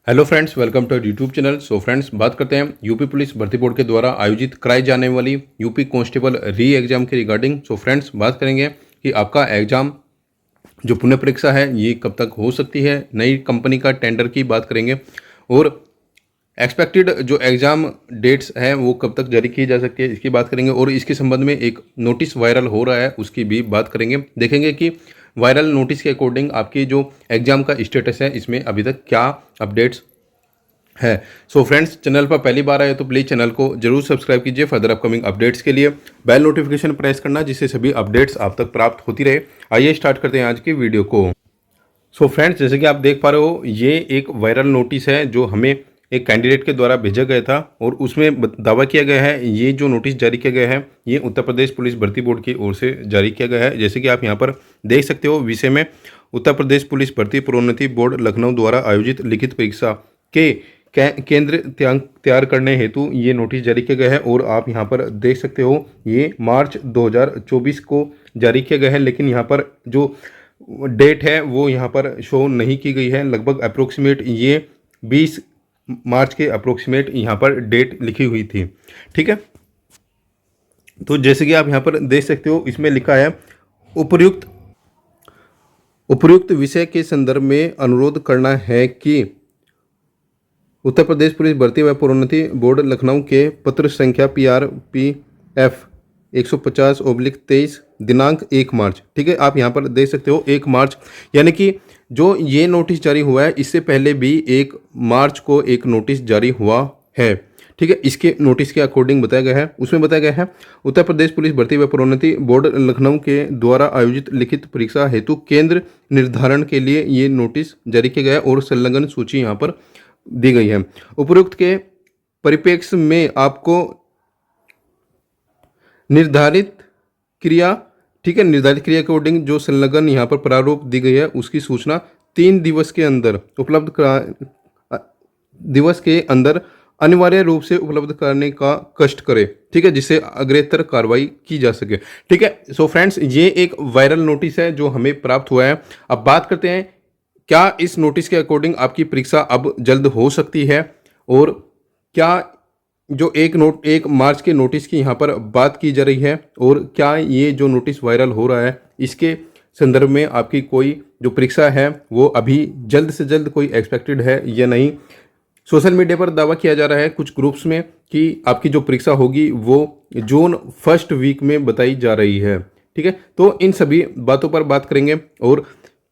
Hello friends, welcome to YouTube channel. So friends, बात करते हैं यूपी पुलिस भर्ती बोर्ड के द्वारा आयोजित कराई जाने वाली यूपी कांस्टेबल री एग्जाम के रिगार्डिंग। सो फ्रेंड्स, बात करेंगे कि आपका एग्जाम जो पुनः परीक्षा है ये कब तक हो सकती है, नई कंपनी का टेंडर की बात करेंगे और एक्सपेक्टेड जो एग्ज़ाम डेट्स हैं वो कब तक जारी की जा सकती है इसकी बात करेंगे और इसके संबंध में एक नोटिस वायरल हो रहा है उसकी भी बात करेंगे। देखेंगे कि वायरल नोटिस के अकॉर्डिंग आपकी जो एग्ज़ाम का स्टेटस है इसमें अभी तक क्या अपडेट्स है। सो फ्रेंड्स, चैनल पर पहली बार आए तो प्लीज़ चैनल को जरूर सब्सक्राइब कीजिए फर्दर अपकमिंग अपडेट्स के लिए। बेल नोटिफिकेशन प्रेस करना जिससे सभी अपडेट्स आप तक प्राप्त होती रहे। आइए स्टार्ट करते हैं आज की वीडियो को। सो फ्रेंड्स, जैसे कि आप देख पा रहे हो ये एक वायरल नोटिस है जो हमें एक कैंडिडेट के द्वारा भेजा गया था और उसमें दावा किया गया है ये जो नोटिस जारी किया गया है ये उत्तर प्रदेश पुलिस भर्ती बोर्ड की ओर से जारी किया गया है। जैसे कि आप यहाँ पर देख सकते हो, विषय में उत्तर प्रदेश पुलिस भर्ती प्रोन्नति बोर्ड लखनऊ द्वारा आयोजित लिखित परीक्षा के केंद्र तैयार करने हेतु ये नोटिस जारी किया गया है और आप यहाँ पर देख सकते हो ये मार्च 2024 को जारी किया गया है। लेकिन यहाँ पर जो डेट है वो यहाँ पर शो नहीं की गई है। लगभग अप्रोक्सीमेट ये 20 मार्च के अप्रोक्सीमेट यहाँ पर डेट लिखी हुई थी। ठीक है, तो जैसे कि आप यहाँ पर देख सकते हो इसमें लिखा है उपयुक्त विषय के संदर्भ में अनुरोध करना है कि उत्तर प्रदेश पुलिस भर्ती व प्रोन्नति बोर्ड लखनऊ के पत्र संख्या PRPF 150/23 दिनांक 1 मार्च। ठीक है, आप यहाँ पर देख सकते हो 1 मार्च, यानी कि जो ये नोटिस जारी हुआ है इससे पहले भी 1 मार्च को एक नोटिस जारी हुआ है। ठीक है, इसके नोटिस के अकॉर्डिंग बताया गया है, उसमें बताया गया है उत्तर प्रदेश पुलिस भर्ती व प्रोन्नति बोर्ड लखनऊ के द्वारा आयोजित लिखित परीक्षा हेतु केंद्र निर्धारण के लिए ये नोटिस जारी किया गया है और संलग्न सूची यहाँ पर दी गई है। उपरोक्त के परिप्रेक्ष्य में आपको निर्धारित क्रिया के अकॉर्डिंग जो संलग्न यहाँ पर प्रारूप दी गई है उसकी सूचना 3 दिवस के अंदर अनिवार्य रूप से उपलब्ध करने का कष्ट करे। ठीक है, जिससे अग्रेतर कार्रवाई की जा सके। ठीक है, सो फ्रेंड्स, ये एक वायरल नोटिस है जो हमें प्राप्त हुआ है। अब बात करते हैं क्या इस नोटिस के अकॉर्डिंग आपकी परीक्षा अब जल्द हो सकती है और क्या जो 1 मार्च के नोटिस की यहाँ पर बात की जा रही है और क्या ये जो नोटिस वायरल हो रहा है इसके संदर्भ में आपकी कोई जो परीक्षा है वो अभी जल्द से जल्द कोई एक्सपेक्टेड है या नहीं। सोशल मीडिया पर दावा किया जा रहा है कुछ ग्रुप्स में कि आपकी जो परीक्षा होगी वो जून फर्स्ट वीक में बताई जा रही है। ठीक है, तो इन सभी बातों पर बात करेंगे और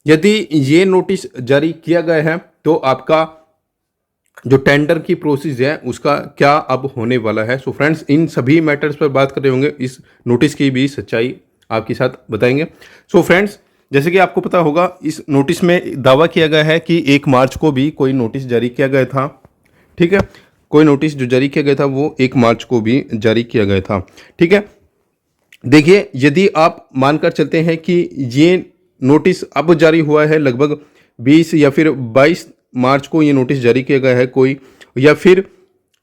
यदि ये नोटिस जारी किया गया है तो आपका जो टेंडर की प्रोसेस है उसका क्या अब होने वाला है। सो फ्रेंड्स, इन सभी मैटर्स पर बात कर रहे होंगे, इस नोटिस की भी सच्चाई आपके साथ बताएंगे। सो फ्रेंड्स, जैसे कि आपको पता होगा इस नोटिस में दावा किया गया है कि 1 मार्च को भी कोई नोटिस जारी किया गया था। ठीक है, कोई नोटिस जो जारी किया गया था वो 1 मार्च को भी जारी किया गया था। ठीक है, देखिए, यदि आप मानकर चलते हैं कि ये नोटिस अब जारी हुआ है लगभग 20 या फिर 22 मार्च को ये नोटिस जारी किया गया है कोई, या फिर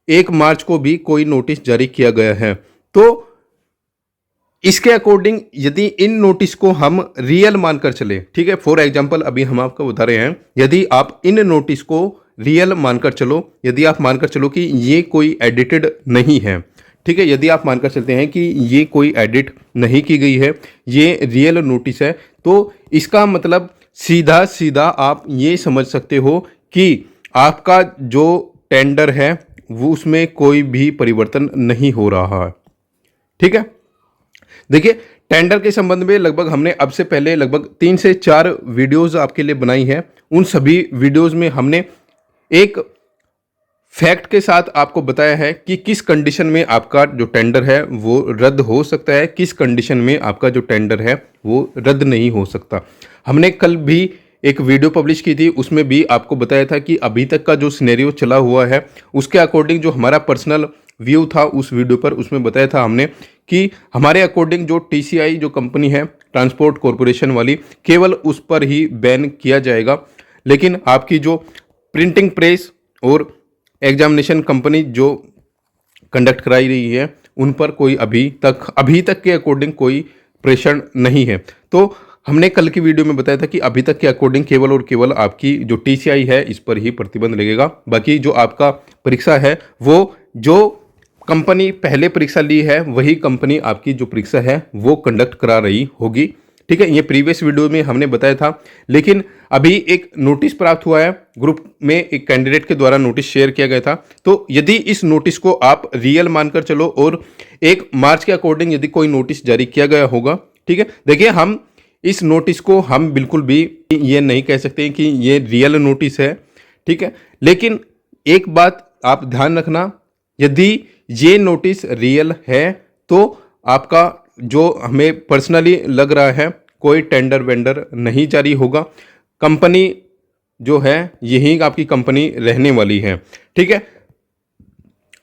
1 मार्च को भी कोई नोटिस जारी किया गया है, तो इसके अकॉर्डिंग यदि इन नोटिस को हम रियल मानकर चले, ठीक है, फॉर एग्जांपल अभी हम आपको बता रहे हैं, यदि आप इन नोटिस को रियल मानकर चलो, यदि आप मानकर चलो कि ये कोई एडिटेड नहीं है, ठीक है, यदि आप मानकर चलते हैं कि ये कोई एडिट नहीं की गई है, ये रियल नोटिस है, तो इसका मतलब सीधा आप ये समझ सकते हो कि आपका जो टेंडर है वो उसमें कोई भी परिवर्तन नहीं हो रहा है। ठीक है, देखिए, टेंडर के संबंध में लगभग हमने अब से पहले लगभग 3 से 4 वीडियोस आपके लिए बनाई है। उन सभी वीडियोस में हमने एक फैक्ट के साथ आपको बताया है कि किस कंडीशन में आपका जो टेंडर है वो रद्द हो सकता है, किस कंडीशन में आपका जो टेंडर है वो रद्द नहीं हो सकता। हमने कल भी एक वीडियो पब्लिश की थी, उसमें भी आपको बताया था कि अभी तक का जो सिनेरियो चला हुआ है उसके अकॉर्डिंग जो हमारा पर्सनल व्यू था उस वीडियो पर, उसमें बताया था हमने कि हमारे अकॉर्डिंग जो TCI जो कंपनी है ट्रांसपोर्ट कॉरपोरेशन वाली, केवल उस पर ही बैन किया जाएगा। लेकिन आपकी जो प्रिंटिंग प्रेस और एग्जामिनेशन कंपनी जो कंडक्ट कराई रही है उन पर कोई अभी तक के अकॉर्डिंग कोई प्रेशर नहीं है। तो हमने कल की वीडियो में बताया था कि अभी तक के अकॉर्डिंग केवल और केवल आपकी जो टीसीआई है इस पर ही प्रतिबंध लगेगा। बाकी जो आपका परीक्षा है वो जो कंपनी पहले परीक्षा ली है वही कंपनी आपकी जो परीक्षा है वो कंडक्ट करा रही होगी। ठीक है, ये प्रीवियस वीडियो में हमने बताया था। लेकिन अभी एक नोटिस प्राप्त हुआ है, ग्रुप में एक कैंडिडेट के द्वारा नोटिस शेयर किया गया था। तो यदि इस नोटिस को आप रियल मानकर चलो और 1 मार्च के अकॉर्डिंग यदि कोई नोटिस जारी किया गया होगा, ठीक है, देखिए हम इस नोटिस को हम बिल्कुल भी ये नहीं कह सकते कि ये रियल नोटिस है। ठीक है, लेकिन एक बात आप ध्यान रखना, यदि ये नोटिस रियल है तो आपका जो हमें पर्सनली लग रहा है कोई टेंडर वेंडर नहीं जारी होगा, कंपनी जो है यही आपकी कंपनी रहने वाली है। ठीक है,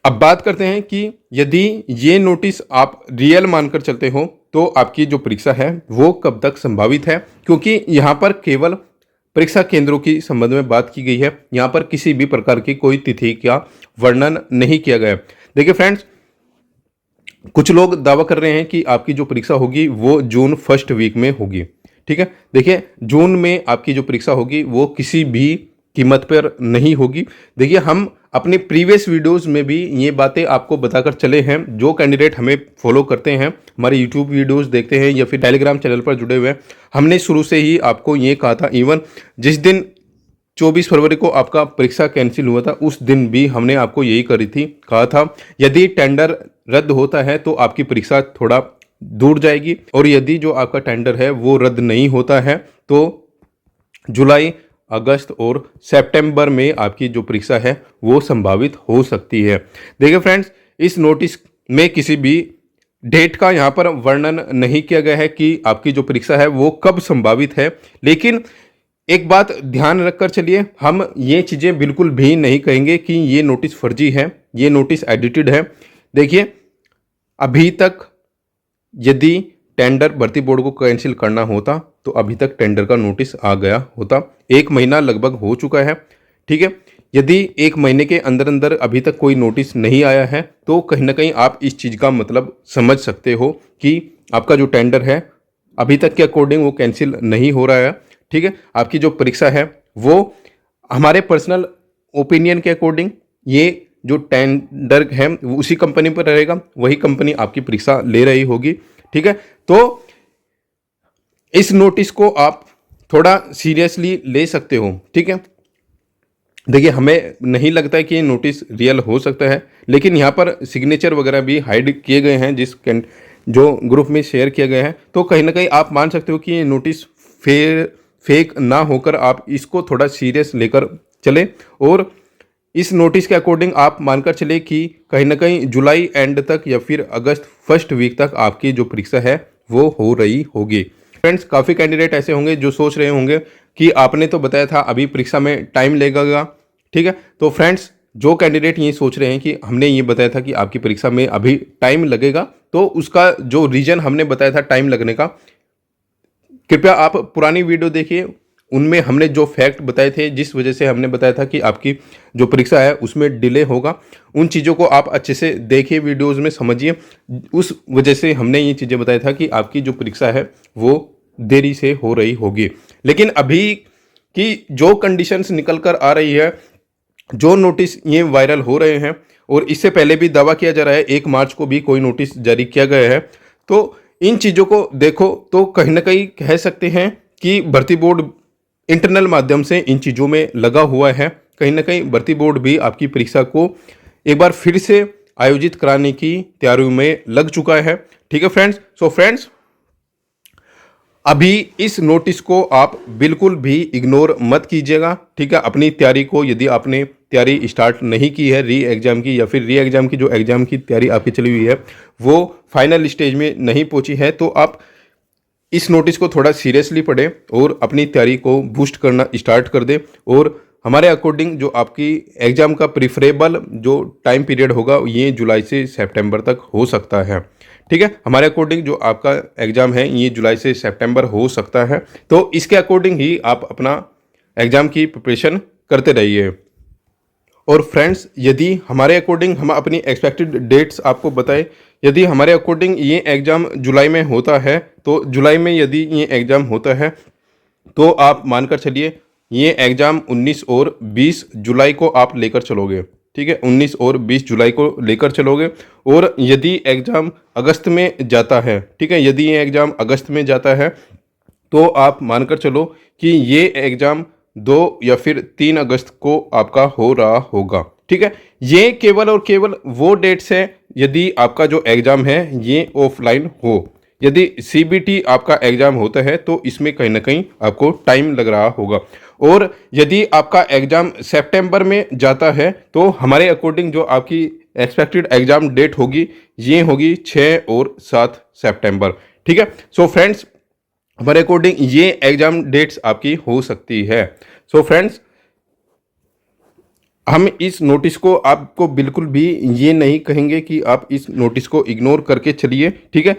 अब बात करते हैं कि यदि ये नोटिस आप रियल मानकर चलते हो तो आपकी जो परीक्षा है वो कब तक संभावित है, क्योंकि यहाँ पर केवल परीक्षा केंद्रों की संबंध में बात की गई है, यहाँ पर किसी भी प्रकार की कोई तिथि का वर्णन नहीं किया गया। देखिए फ्रेंड्स, कुछ लोग दावा कर रहे हैं कि आपकी जो परीक्षा होगी वो जून फर्स्ट वीक में होगी। ठीक है, देखिए जून में आपकी जो परीक्षा होगी वो किसी भी कीमत पर नहीं होगी। देखिए हम अपने प्रीवियस वीडियोस में भी ये बातें आपको बताकर चले हैं। जो कैंडिडेट हमें फॉलो करते हैं, हमारे यूट्यूब वीडियोस देखते हैं या फिर टेलीग्राम चैनल पर जुड़े हुए हैं, हमने शुरू से ही आपको ये कहा था। इवन जिस दिन 24 फरवरी को आपका परीक्षा कैंसिल हुआ था उस दिन भी हमने आपको यही कहा था, यदि टेंडर रद्द होता है तो आपकी परीक्षा थोड़ा दूर जाएगी, और यदि जो आपका टेंडर है वो रद्द नहीं होता है तो जुलाई, अगस्त और सितंबर में आपकी जो परीक्षा है वो संभावित हो सकती है। देखिए फ्रेंड्स, इस नोटिस में किसी भी डेट का यहाँ पर वर्णन नहीं किया गया है कि आपकी जो परीक्षा है वो कब संभावित है। लेकिन एक बात ध्यान रखकर चलिए, हम ये चीज़ें बिल्कुल भी नहीं कहेंगे कि ये नोटिस फर्जी है, ये नोटिस एडिटेड है। देखिए अभी तक यदि टेंडर भर्ती बोर्ड को कैंसिल करना होता तो अभी तक टेंडर का नोटिस आ गया होता। 1 महीना लगभग हो चुका है। ठीक है, यदि 1 महीने के अंदर अंदर अभी तक कोई नोटिस नहीं आया है तो कहीं ना कहीं आप इस चीज़ का मतलब समझ सकते हो कि आपका जो टेंडर है अभी तक के अकॉर्डिंग वो कैंसिल नहीं हो रहा है। ठीक है, आपकी जो परीक्षा है वो हमारे पर्सनल ओपिनियन के अकॉर्डिंग ये जो टेंडर है वो उसी कंपनी पर रहेगा, वही कंपनी आपकी परीक्षा ले रही होगी। ठीक है, तो इस नोटिस को आप थोड़ा सीरियसली ले सकते हो। ठीक है, देखिए हमें नहीं लगता है कि ये नोटिस रियल हो सकता है, लेकिन यहाँ पर सिग्नेचर वगैरह भी हाइड किए गए हैं जो ग्रुप में शेयर किया गया है, तो कहीं ना कहीं आप मान सकते हो कि ये नोटिस फेक ना होकर आप इसको थोड़ा सीरियस लेकर चले, और इस नोटिस के अकॉर्डिंग आप मानकर चले कि कहीं ना कहीं जुलाई एंड तक या फिर अगस्त फर्स्ट वीक तक आपकी जो परीक्षा है वो हो रही होगी। फ्रेंड्स, काफ़ी कैंडिडेट ऐसे होंगे जो सोच रहे होंगे कि आपने तो बताया था अभी परीक्षा में टाइम लगेगा। ठीक है, तो फ्रेंड्स जो कैंडिडेट ये सोच रहे हैं कि हमने ये बताया था कि आपकी परीक्षा में अभी टाइम लगेगा, तो उसका जो रीजन हमने बताया था टाइम लगने का, कृपया आप पुरानी वीडियो देखिए, उनमें हमने जो फैक्ट बताए थे जिस वजह से हमने बताया था कि आपकी जो परीक्षा है उसमें डिले होगा, उन चीज़ों को आप अच्छे से देखिए, वीडियोस में समझिए। उस वजह से हमने ये चीज़ें बताया था कि आपकी जो परीक्षा है वो देरी से हो रही होगी। लेकिन अभी की जो कंडीशंस निकल कर आ रही है, जो नोटिस ये वायरल हो रहे हैं, और इससे पहले भी दावा किया जा रहा है 1 मार्च को भी कोई नोटिस जारी किया गया है, तो इन चीज़ों को देखो तो कहीं ना कहीं कह सकते हैं कि भर्ती बोर्ड इंटरनल माध्यम से इन चीज़ों में लगा हुआ है। कहीं ना कहीं भर्ती बोर्ड भी आपकी परीक्षा को एक बार फिर से आयोजित कराने की तैयारियों में लग चुका है। ठीक है फ्रेंड्स, सो फ्रेंड्स अभी इस नोटिस को आप बिल्कुल भी इग्नोर मत कीजिएगा। ठीक है, अपनी तैयारी को, यदि आपने तैयारी स्टार्ट नहीं की है री एग्ज़ाम की, या फिर री एग्ज़ाम की जो एग्ज़ाम की तैयारी आपकी चली हुई है वो फाइनल स्टेज में नहीं पहुंची है, तो आप इस नोटिस को थोड़ा सीरियसली पढ़ें और अपनी तैयारी को बूस्ट करना स्टार्ट कर दें। और हमारे अकॉर्डिंग जो आपकी एग्ज़ाम का प्रिफरेबल जो टाइम पीरियड होगा ये जुलाई से सितंबर तक हो सकता है। ठीक है, हमारे अकॉर्डिंग जो आपका एग्ज़ाम है ये जुलाई से सितंबर हो सकता है, तो इसके अकॉर्डिंग ही आप अपना एग्ज़ाम की प्रिपरेशन करते रहिए। और फ्रेंड्स, यदि हमारे अकॉर्डिंग हम अपनी एक्सपेक्टेड डेट्स आपको बताएं यदि हमारे अकॉर्डिंग ये एग्ज़ाम जुलाई में होता है, तो जुलाई में यदि ये एग्ज़ाम होता है तो आप मानकर चलिए ये एग्ज़ाम 19 और 20 जुलाई को आप लेकर चलोगे, ठीक है, 19 और 20 जुलाई को लेकर चलोगे। और यदि एग्ज़ाम अगस्त में जाता है, ठीक है, यदि ये एग्ज़ाम अगस्त में जाता है तो आप मानकर चलो कि ये एग्ज़ाम 2 या फिर 3 अगस्त को आपका हो रहा होगा, ठीक है। ये केवल और केवल वो डेट्स हैं यदि आपका जो एग्ज़ाम है ये ऑफलाइन हो। यदि सीबीटी आपका एग्ज़ाम होता है तो इसमें कहीं ना कहीं आपको टाइम लग रहा होगा। और यदि आपका एग्ज़ाम सितंबर में जाता है तो हमारे अकॉर्डिंग जो आपकी एक्सपेक्टेड एग्ज़ाम डेट होगी ये होगी 6 और 7 सितंबर, ठीक है। सो फ्रेंड्स, हमारे अकॉर्डिंग ये एग्ज़ाम डेट्स आपकी हो सकती है। सो फ्रेंड्स, हम इस नोटिस को आपको बिल्कुल भी ये नहीं कहेंगे कि आप इस नोटिस को इग्नोर करके चलिए, ठीक है।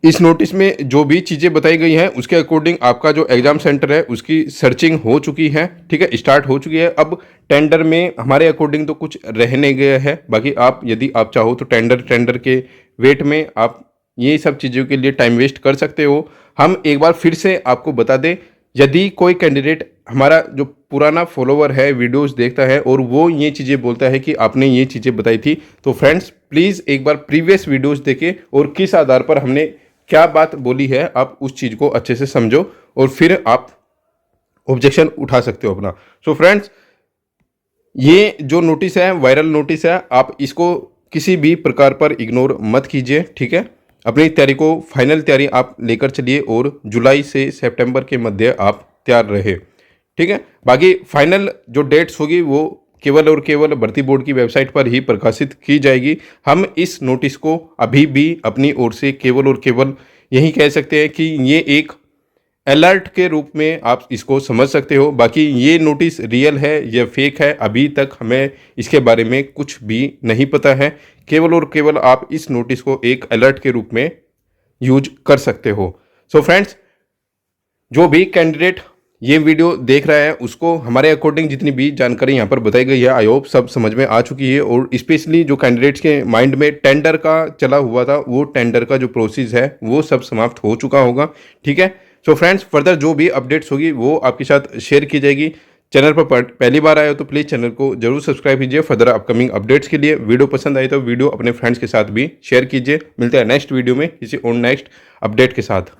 इस नोटिस में जो भी चीज़ें बताई गई हैं उसके अकॉर्डिंग आपका जो एग्ज़ाम सेंटर है उसकी सर्चिंग हो चुकी है, ठीक है, स्टार्ट हो चुकी है। अब टेंडर में हमारे अकॉर्डिंग तो कुछ रहने गया है, बाकी आप यदि आप चाहो तो टेंडर के वेट में आप ये सब चीज़ों के लिए टाइम वेस्ट कर सकते हो। हम एक बार फिर से आपको बता दें, यदि कोई कैंडिडेट हमारा जो पुराना फॉलोवर है, वीडियोस देखता है और वो ये चीज़ें बोलता है कि आपने ये चीज़ें बताई थी, तो फ्रेंड्स प्लीज़ एक बार प्रीवियस वीडियोस देखें और किस आधार पर हमने क्या बात बोली है आप उस चीज़ को अच्छे से समझो और फिर आप ऑब्जेक्शन उठा सकते हो अपना। सो फ्रेंड्स, ये जो नोटिस है वायरल नोटिस है, आप इसको किसी भी प्रकार पर इग्नोर मत कीजिए, ठीक है। अपनी तैयारी को फाइनल तैयारी आप लेकर चलिए और जुलाई से सितंबर के मध्य आप तैयार रहे, ठीक है। बाकी फाइनल जो डेट्स होगी वो केवल और केवल भर्ती बोर्ड की वेबसाइट पर ही प्रकाशित की जाएगी। हम इस नोटिस को अभी भी अपनी ओर से केवल और केवल यही कह सकते हैं कि ये एक अलर्ट के रूप में आप इसको समझ सकते हो। बाकी ये नोटिस रियल है या फेक है अभी तक हमें इसके बारे में कुछ भी नहीं पता है। केवल और केवल आप इस नोटिस को एक अलर्ट के रूप में यूज कर सकते हो। सो फ्रेंड्स, जो भी कैंडिडेट ये वीडियो देख रहा है उसको हमारे अकॉर्डिंग जितनी भी जानकारी यहाँ पर बताई गई है आई होप सब समझ में आ चुकी है। और स्पेशली जो कैंडिडेट्स के माइंड में टेंडर का चला हुआ था वो टेंडर का जो प्रोसेस है वो सब समाप्त हो चुका होगा, ठीक है। सो फ्रेंड्स, फर्दर जो भी अपडेट्स होगी वो आपके साथ शेयर की जाएगी। चैनल पर पहली बार आए हो तो प्लीज़ चैनल को जरूर सब्सक्राइब कीजिए फर्दर अपकमिंग अपडेट्स के लिए। वीडियो पसंद आई तो वीडियो अपने फ्रेंड्स के साथ भी शेयर कीजिए। मिलते हैं नेक्स्ट वीडियो में किसी और नेक्स्ट अपडेट के साथ।